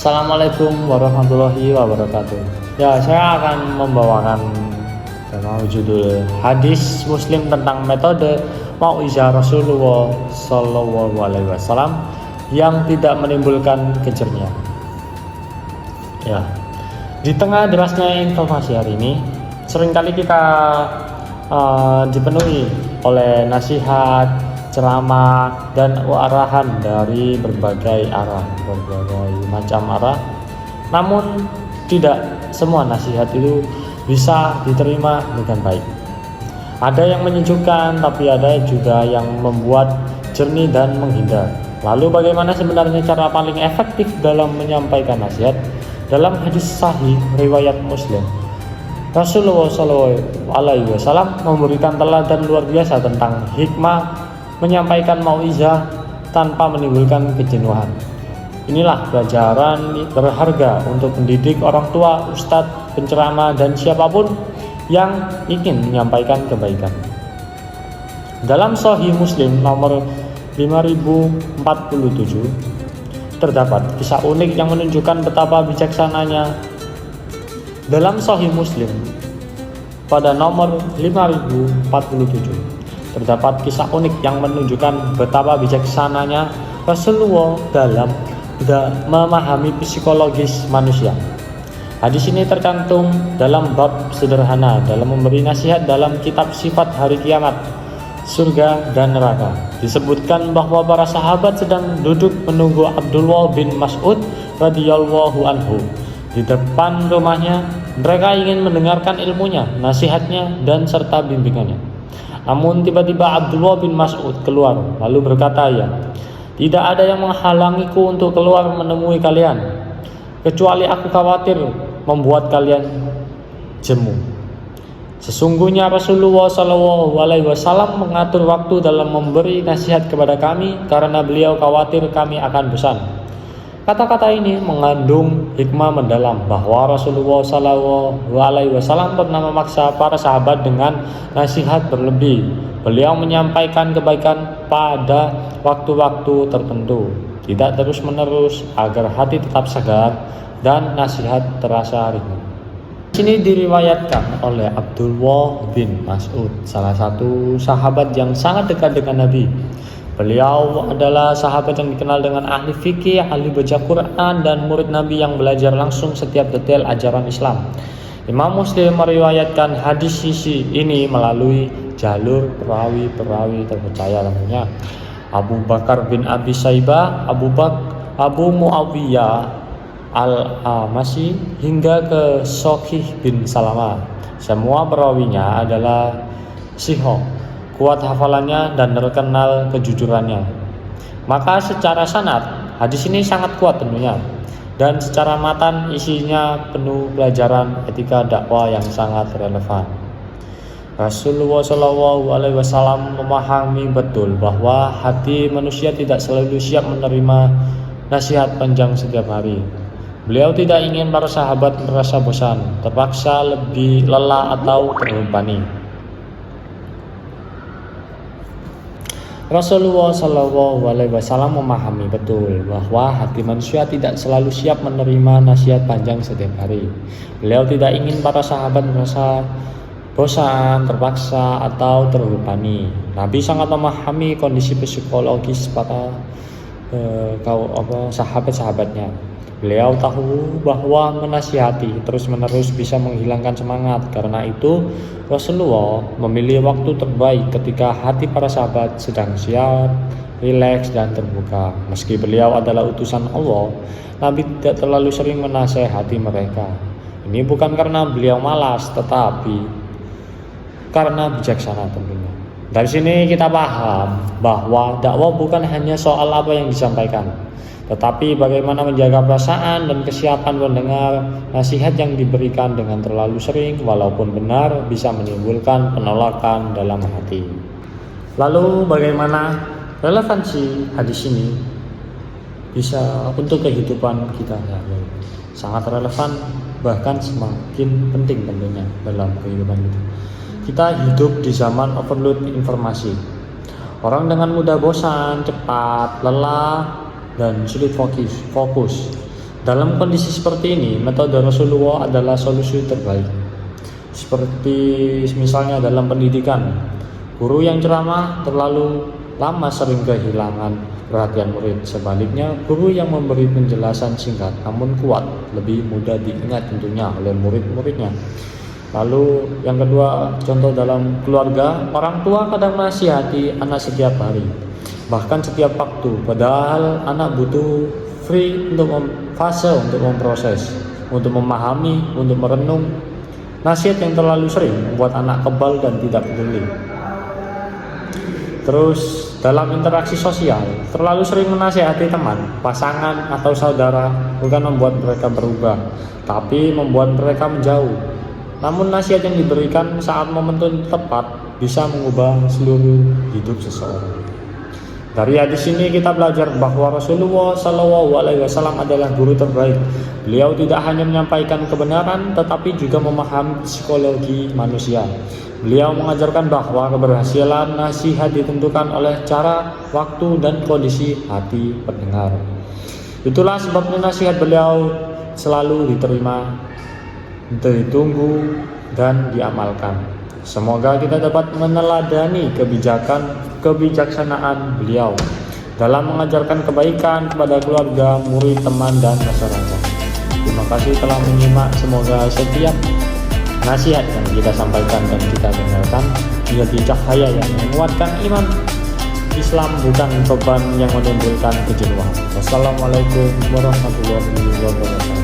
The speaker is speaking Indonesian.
Assalamualaikum warahmatullahi wabarakatuh. Ya, saya akan membawakan judul hadis Muslim tentang metode mau'izah Rasulullah Shallallahu Alaihi Wasallam yang tidak menimbulkan kejernihan. Ya, di tengah derasnya informasi hari ini, seringkali kita dipenuhi oleh nasihat, ceramah, dan arahan dari berbagai macam arah. Namun tidak semua nasihat itu bisa diterima dengan baik. Ada yang menyejukkan, tapi ada juga yang membuat jernih dan menghindar. Lalu bagaimana sebenarnya cara paling efektif dalam menyampaikan nasihat? Dalam hadis sahih riwayat Muslim, Rasulullah SAW memberikan teladan luar biasa tentang hikmah menyampaikan mau'izah tanpa menimbulkan kejenuhan. Inilah pelajaran berharga untuk mendidik orang tua, ustadz, penceramah, dan siapapun yang ingin menyampaikan kebaikan. Dalam Sahih Muslim nomor 5047 terdapat kisah unik yang menunjukkan betapa bijaksananya. Dalam Sahih Muslim pada nomor 5047 terdapat kisah unik yang menunjukkan betapa bijaksananya Rasulullah dalam memahami psikologis manusia. Hadis ini tercantum dalam bab sederhana dalam memberi nasihat dalam kitab sifat hari kiamat, surga dan neraka. Disebutkan bahwa para sahabat sedang duduk menunggu Abdullah bin Mas'ud radhiyallahu anhu di depan rumahnya. Mereka ingin mendengarkan ilmunya, nasihatnya, dan serta bimbingannya. Namun tiba-tiba Abdullah bin Mas'ud keluar lalu berkata, "Ya, tidak ada yang menghalangiku untuk keluar menemui kalian, kecuali aku khawatir membuat kalian jemu." Sesungguhnya Rasulullah SAW mengatur waktu dalam memberi nasihat kepada kami karena beliau khawatir kami akan bosan. Kata-kata ini mengandung hikmah mendalam bahwa Rasulullah SAW pernah memaksa para sahabat dengan nasihat berlebih. Beliau menyampaikan kebaikan pada waktu-waktu tertentu, tidak terus-menerus, agar hati tetap segar dan nasihat terasa ringan. Ini diriwayatkan oleh Abdullah bin Mas'ud, salah satu sahabat yang sangat dekat dengan Nabi. Beliau adalah sahabat yang dikenal dengan ahli fikih, ahli baca Quran, dan murid Nabi yang belajar langsung setiap detail ajaran Islam. Imam Muslim meriwayatkan hadis ini melalui jalur perawi terpercaya tentunya. Abu Bakar bin Abi Saibah, Abu Muawiyah al-Amasi hingga ke Sokih bin Salamah. Semua perawinya adalah sihah, kuat hafalannya dan terkenal kejujurannya. Maka secara sanad hadis ini sangat kuat tentunya, dan secara matan isinya penuh pelajaran etika dakwah yang sangat relevan. Rasulullah SAW memahami betul bahwa hati manusia tidak selalu siap menerima nasihat panjang setiap hari. Beliau tidak ingin para sahabat merasa bosan, terpaksa, lebih lelah, atau terbebani. Rasulullah SAW memahami betul bahwa hati manusia tidak selalu siap menerima nasihat panjang setiap hari. Beliau tidak ingin para sahabat merasa bosan, terpaksa, atau terbebani. Nabi sangat memahami kondisi psikologis para sahabat-sahabatnya. Beliau tahu bahwa menasihati terus-menerus bisa menghilangkan semangat. Karena itu Rasulullah memilih waktu terbaik ketika hati para sahabat sedang siap, rileks, dan terbuka. Meski beliau adalah utusan Allah, Nabi tidak terlalu sering menasihati mereka. Ini bukan karena beliau malas, tetapi karena bijaksana tentunya. Dari sini kita paham bahwa dakwah bukan hanya soal apa yang disampaikan, tetapi bagaimana menjaga perasaan dan kesiapan pendengar. Nasihat yang diberikan dengan terlalu sering, walaupun benar, bisa menimbulkan penolakan dalam hati. Lalu bagaimana relevansi hadis ini bisa untuk kehidupan kita? Sangat relevan, bahkan semakin penting tentunya dalam kehidupan kita. Kita hidup di zaman overload informasi. Orang dengan mudah bosan, cepat lelah, dan sulit fokus. Dalam kondisi seperti ini, metode Rasulullah adalah solusi terbaik. Seperti misalnya dalam pendidikan, guru yang ceramah terlalu lama sering kehilangan perhatian murid. Sebaliknya, guru yang memberi penjelasan singkat namun kuat lebih mudah diingat tentunya oleh murid-muridnya. Lalu yang kedua, contoh dalam keluarga, orang tua kadang menasihati anak setiap hari, bahkan setiap waktu, padahal anak butuh fase untuk memproses, untuk memahami, untuk merenung. Nasihat yang terlalu sering membuat anak kebal dan tidak peduli. Terus dalam interaksi sosial, terlalu sering menasihati teman, pasangan, atau saudara bukan membuat mereka berubah, tapi membuat mereka menjauh. Namun nasihat yang diberikan saat momentum tepat bisa mengubah seluruh hidup seseorang. Dari hadis ini kita belajar bahwa Rasulullah SAW adalah guru terbaik. Beliau tidak hanya menyampaikan kebenaran, tetapi juga memahami psikologi manusia. Beliau mengajarkan bahwa keberhasilan nasihat ditentukan oleh cara, waktu, dan kondisi hati pendengar. Itulah sebabnya nasihat beliau selalu diterima, ditunggu, dan diamalkan. Semoga kita dapat meneladani kebijaksanaan beliau dalam mengajarkan kebaikan kepada keluarga, murid, teman, dan masyarakat. Terima kasih telah menyimak. Semoga setiap nasihat yang kita sampaikan dan kita dengarkan menjadi cahaya yang menguatkan iman Islam, bukan beban yang menimbulkan kejenuhan. Wassalamualaikum warahmatullahi wabarakatuh.